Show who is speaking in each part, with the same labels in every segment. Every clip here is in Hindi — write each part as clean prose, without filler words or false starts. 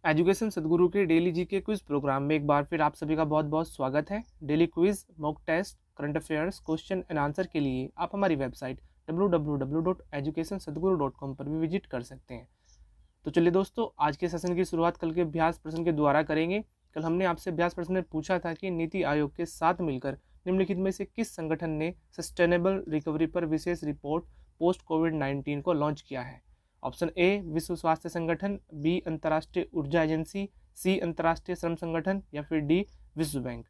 Speaker 1: एजुकेशन सदगुरु के डेली जीके क्विज प्रोग्राम में एक बार फिर आप सभी का बहुत बहुत स्वागत है। Daily quiz, mock test, current affairs, question and answer के लिए आप हमारी वेबसाइट www.educationsadguru.com पर भी विजिट कर सकते हैं। तो चलिए दोस्तों, आज के सेशन की शुरुआत कल के अभ्यास प्रश्न के द्वारा करेंगे। कल हमने आपसे अभ्यास प्रश्न में पूछा था कि नीति आयोग के साथ मिलकर निम्नलिखित में से किस संगठन ने सस्टेनेबल रिकवरी पर विशेष रिपोर्ट पोस्ट कोविड-19 को लॉन्च किया है। ऑप्शन ए विश्व स्वास्थ्य संगठन, बी अंतर्राष्ट्रीय ऊर्जा एजेंसी, सी अंतर्राष्ट्रीय श्रम संगठन या फिर डी विश्व बैंक।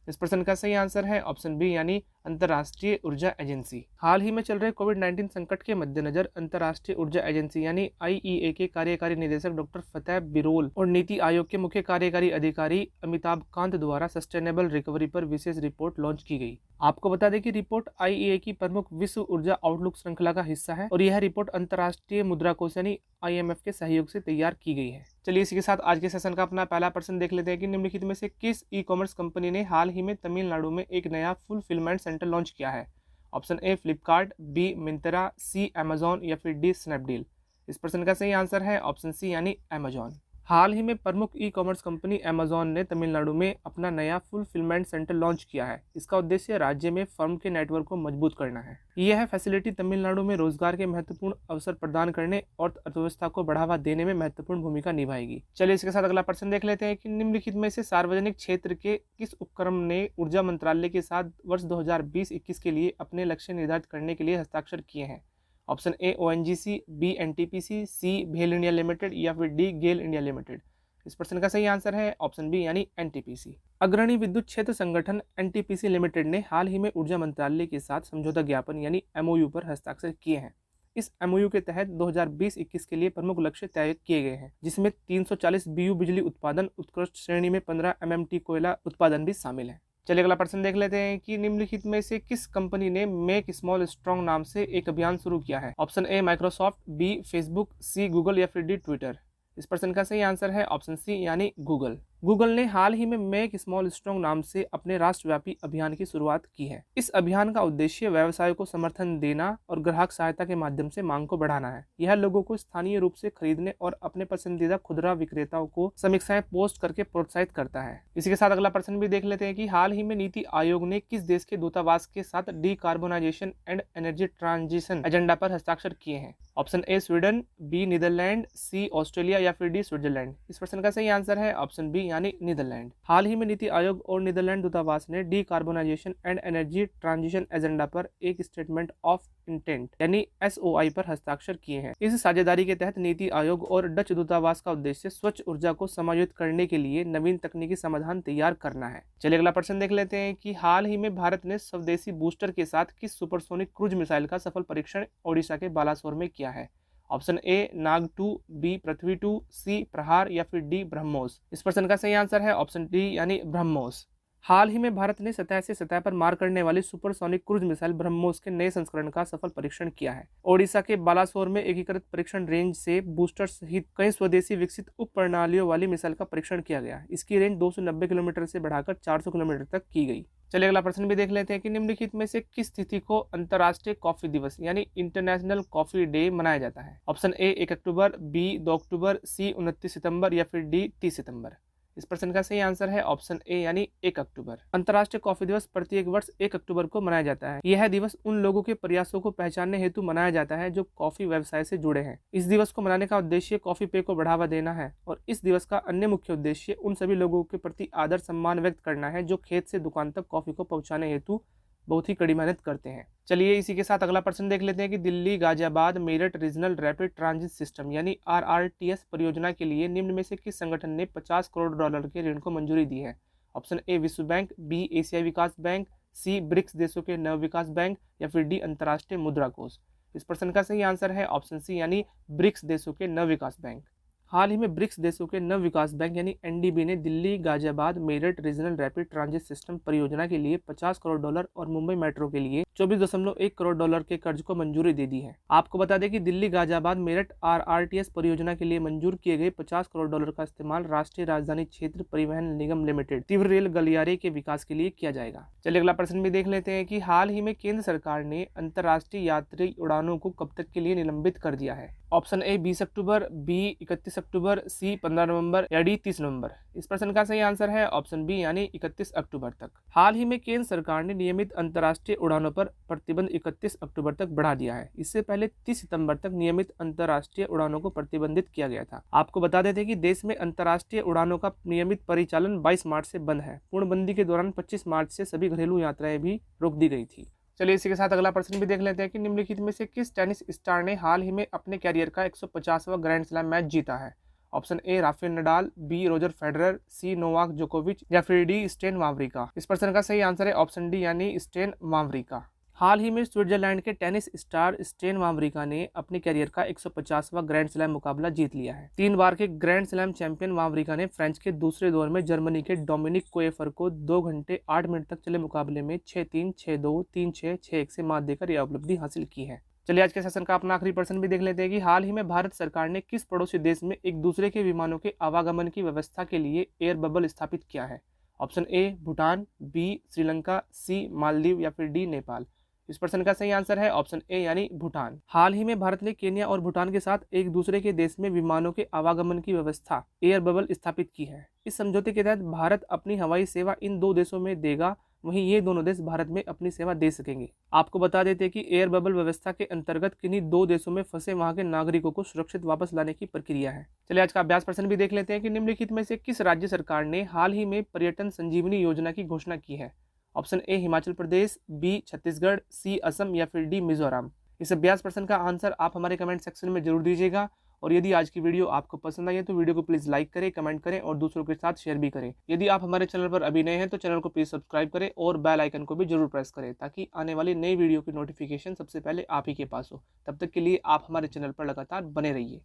Speaker 1: इस प्रश्न का सही आंसर है ऑप्शन बी यानी अंतर्राष्ट्रीय ऊर्जा एजेंसी। हाल ही में चल रहे कोविड-19 संकट के मद्देनजर अंतर्राष्ट्रीय ऊर्जा एजेंसी यानी आईईए के कार्यकारी निदेशक डॉक्टर फतेह बिरोल और नीति आयोग के मुख्य कार्यकारी अधिकारी अमिताभ कांत द्वारा सस्टेनेबल रिकवरी पर विशेष रिपोर्ट लॉन्च की गई। आपको बता दें कि रिपोर्ट आईईए की प्रमुख विश्व ऊर्जा आउटलुक श्रृंखला का हिस्सा है और यह रिपोर्ट अंतर्राष्ट्रीय मुद्रा कोष यानी आईएमएफ के सहयोग से तैयार की गई है। चलिए इसी के साथ आज के सेशन का अपना पहला प्रश्न देख लेते हैं कि निम्नलिखित में से किस ई कॉमर्स कंपनी ने हाल ही में तमिलनाडु में एक नया फुलफिलमेंट सेंटर लॉन्च किया है। Option A Flipkart, B Myntra, C Amazon या फिर डी स्नैपडील। इस प्रश्न का सही आंसर है ऑप्शन सी यानी अमेजॉन। हाल ही में प्रमुख ई कॉमर्स कंपनी अमेजॉन ने तमिलनाडु में अपना नया फुलफिलमेंट सेंटर लॉन्च किया है। इसका उद्देश्य राज्य में फर्म के नेटवर्क को मजबूत करना है। यह फैसिलिटी तमिलनाडु में रोजगार के महत्वपूर्ण अवसर प्रदान करने और अर्थव्यवस्था को बढ़ावा देने में महत्वपूर्ण भूमिका निभाएगी। चलिए इसके साथ अगला प्रश्न देख लेते हैं कि निम्नलिखित में से सार्वजनिक क्षेत्र के किस उपक्रम ने ऊर्जा मंत्रालय के साथ वर्ष 2020-21 के लिए अपने लक्ष्य निर्धारित करने के लिए हस्ताक्षर किए हैं। Option A ONGC, B NTPC, C भेल इंडिया लिमिटेड या फिर डी गेल इंडिया लिमिटेड। इस प्रश्न का सही आंसर है ऑप्शन बी यानी एनटीपीसी। अग्रणी विद्युत क्षेत्र संगठन एनटीपीसी लिमिटेड ने हाल ही में ऊर्जा मंत्रालय के साथ समझौता ज्ञापन यानी एमओयू पर हस्ताक्षर किए हैं। इस एमओयू के तहत 2020-21 के लिए प्रमुख लक्ष्य तय किए गए हैं, जिसमें 340 बीयू बिजली उत्पादन, उत्कृष्ट श्रेणी में 15 एमएमटी कोयला उत्पादन भी शामिल है। चलिए अगला प्रश्न देख लेते हैं कि निम्नलिखित में से किस कंपनी ने मेक स्मॉल स्ट्रॉन्ग नाम से एक अभियान शुरू किया है। Option A Microsoft, B Facebook, C Google या फिर डी ट्विटर। इस प्रश्न का सही आंसर है ऑप्शन सी यानी गूगल। गूगल ने हाल ही में मेक स्मॉल स्ट्रॉन्ग नाम से अपने राष्ट्रव्यापी अभियान की शुरुआत की है। इस अभियान का उद्देश्य व्यवसाय को समर्थन देना और ग्राहक सहायता के माध्यम से मांग को बढ़ाना है। यह लोगों को स्थानीय रूप से खरीदने और अपने पसंदीदा खुदरा विक्रेताओं को समीक्षाएं पोस्ट करके प्रोत्साहित करता है। इसी के साथ अगला प्रश्न भी देख लेते हैं कि हाल ही में नीति आयोग ने किस देश के दूतावास के साथ decarbonisation and energy transition agenda पर हस्ताक्षर किए हैं। Option A Sweden, B Netherlands, C Australia या फिर डी स्विट्जरलैंड। इस प्रश्न का सही आंसर है ऑप्शन बी यानी नीदरलैंड। हाल ही में नीति आयोग और नीदरलैंड दूतावास ने decarbonisation and energy transition agenda पर एक स्टेटमेंट ऑफ इंटेंट यानी एसओआई पर हस्ताक्षर किए हैं। इस साझेदारी के तहत नीति आयोग और डच दूतावास का उद्देश्य स्वच्छ ऊर्जा को समायोजित करने के लिए नवीन तकनीकी समाधान तैयार करना है। चलिए अगला प्रश्न देख लेते हैं कि हाल ही में भारत ने स्वदेशी बूस्टर के साथ किस सुपरसोनिक क्रूज मिसाइल का सफल परीक्षण ओडिशा के बालासोर में किया है। ऑप्शन ए नाग 2, बी पृथ्वी 2, सी प्रहार या फिर डी ब्रह्मोस। इस प्रश्न का सही आंसर है ऑप्शन डी यानी ब्रह्मोस। हाल ही में भारत ने सतह से सतह पर मार करने वाली सुपरसोनिक क्रूज मिसाइल ब्रह्मोस के नए संस्करण का सफल परीक्षण किया है। ओडिशा के बालासोर में एकीकृत परीक्षण रेंज से बूस्टर सहित कई स्वदेशी विकसित उप प्रणालियों वाली मिसाइल का परीक्षण किया गया। इसकी रेंज 290 किलोमीटर से बढ़ाकर 400 किलोमीटर तक की गई। चलिए अगला प्रश्न भी देख लेते हैं कि निम्नलिखित में से किस तिथि को अंतर्राष्ट्रीय कॉफी दिवस यानी इंटरनेशनल कॉफी डे मनाया जाता है। ऑप्शन ए 1 अक्टूबर, बी 2 अक्टूबर, सी 29 सितंबर या फिर डी 30 सितंबर। इस प्रश्न का सही आंसर है ऑप्शन ए यानी 1 अक्टूबर। अंतर्राष्ट्रीय कॉफी दिवस प्रत्येक वर्ष 1 अक्टूबर को मनाया जाता है। यह दिवस उन लोगों के प्रयासों को पहचानने हेतु मनाया जाता है जो कॉफी व्यवसाय से जुड़े हैं। इस दिवस को मनाने का उद्देश्य कॉफी पेय को बढ़ावा देना है और इस दिवस का अन्य मुख्य उद्देश्य उन सभी लोगों के प्रति आदर सम्मान व्यक्त करना है जो खेत से दुकान तक कॉफी को पहुंचाने हेतु बहुत ही कड़ी मेहनत करते हैं। चलिए इसी के साथ अगला प्रश्न देख लेते हैं कि Delhi Ghaziabad Meerut regional rapid transit system यानी आरआरटीएस परियोजना के लिए निम्न में से किस संगठन ने 50 करोड़ डॉलर के ऋण को मंजूरी दी है। ऑप्शन ए विश्व बैंक, बी एशियाई विकास बैंक, सी ब्रिक्स देशों के नव विकास बैंक या फिर डी अंतर्राष्ट्रीय मुद्रा कोष। इस प्रश्न का सही आंसर है ऑप्शन सी यानी ब्रिक्स देशों के नव विकास बैंक। हाल ही में ब्रिक्स देशों के नव विकास बैंक यानी एनडीबी ने Delhi Ghaziabad Meerut regional rapid transit system परियोजना के लिए 50 करोड़ डॉलर और मुंबई मेट्रो के लिए 24.1 करोड़ डॉलर के कर्ज को मंजूरी दे दी है। आपको बता दें कि दिल्ली गाजियाबाद मेरठ आरआरटीएस परियोजना के लिए मंजूर किए गए 50 करोड़ डॉलर का इस्तेमाल राष्ट्रीय राजधानी क्षेत्र परिवहन निगम लिमिटेड तीव्र रेल गलियारे के विकास के लिए किया जाएगा। चलिए अगला प्रश्न भी देख लेते हैं कि हाल ही में केंद्र सरकार ने अंतर्राष्ट्रीय यात्री उड़ानों को कब तक के लिए निलंबित कर दिया है। ऑप्शन ए 20 अक्टूबर, बी 31 अक्टूबर, सी 15 नवंबर या डी 30 नवंबर। इस प्रश्न का सही आंसर है ऑप्शन बी यानी 31 अक्टूबर तक। हाल ही में केंद्र सरकार ने नियमित अंतर्राष्ट्रीय उड़ानों पर प्रतिबंध 31 अक्टूबर तक बढ़ा दिया है। इससे पहले 30 सितंबर तक नियमित अंतर्राष्ट्रीय उड़ानों को प्रतिबंधित किया गया था। आपको बता देते कि देश में अंतर्राष्ट्रीय उड़ानों का नियमित परिचालन 22 मार्च से बंद है। पूर्णबंदी के दौरान 25 मार्च से सभी घरेलू यात्राएं भी रोक दी गई थी। चलिए इसी के साथ अगला प्रश्न भी देख लेते हैं कि निम्नलिखित में से किस टेनिस स्टार ने हाल ही में अपने कैरियर का 150वां ग्रैंड स्लैम मैच जीता है। Option A Rafael Nadal, B Roger Federer, C Novak जोकोविच या फिर डी स्टेन वावरिका। इस प्रश्न का सही आंसर है ऑप्शन डी यानी स्टेन वावरिका। हाल ही में स्विट्जरलैंड के टेनिस स्टार स्टेन वावरिका ने अपने कैरियर का 150वां ग्रैंड स्लैम मुकाबला जीत लिया है। 3 बार के ग्रैंड स्लैम चैंपियन वावरिका ने फ्रेंच के दूसरे दौर में जर्मनी के डोमिनिक कोएफर को 2 घंटे 8 मिनट तक चले मुकाबले में 6-3, 6-2, 3-6, 6-1 से मात देकर यह उपलब्धि हासिल की है। चलिए आज के सेशन का अपना आखिरी प्रश्न भी देख लेते हैं कि हाल ही में भारत सरकार ने किस पड़ोसी देश में एक दूसरे के विमानों के आवागमन की व्यवस्था के लिए एयर बबल स्थापित किया है। Option A Bhutan, B Sri Lanka, C Maldives या फिर डी नेपाल। इस प्रश्न का सही आंसर है ऑप्शन ए यानी भूटान। हाल ही में भारत ने केन्या और भूटान के साथ एक दूसरे के देश में विमानों के आवागमन की व्यवस्था एयर बबल स्थापित की है। इस समझौते के तहत भारत अपनी हवाई सेवा इन 2 देशों में देगा, वहीं ये दोनों देश भारत में अपनी सेवा दे सकेंगे। आपको बता देते हैं कि एयर बबल व्यवस्था के अंतर्गत किन्हीं 2 देशों में फंसे वहां के नागरिकों को सुरक्षित वापस लाने की प्रक्रिया है। चलिए आज का अभ्यास प्रश्न भी देख लेते हैं कि निम्नलिखित में से किस राज्य सरकार ने हाल ही में पर्यटन संजीवनी योजना की घोषणा की है। Option A Himachal Pradesh, B Chhattisgarh, C Assam या फिर डी मिजोरम। इस अभ्यास प्रश्न का आंसर आप हमारे कमेंट सेक्शन में जरूर दीजिएगा। और यदि आज की वीडियो आपको पसंद आई है तो वीडियो को प्लीज़ लाइक करें, कमेंट करें और दूसरों के साथ शेयर भी करें। यदि आप हमारे चैनल पर अभी नए हैं तो चैनल को प्लीज़ सब्सक्राइब करें और बेल आइकन को भी जरूर प्रेस करें ताकि आने वाली नई वीडियो की नोटिफिकेशन सबसे पहले आप ही के पास हो। तब तक के लिए आप हमारे चैनल पर लगातार बने रहिए।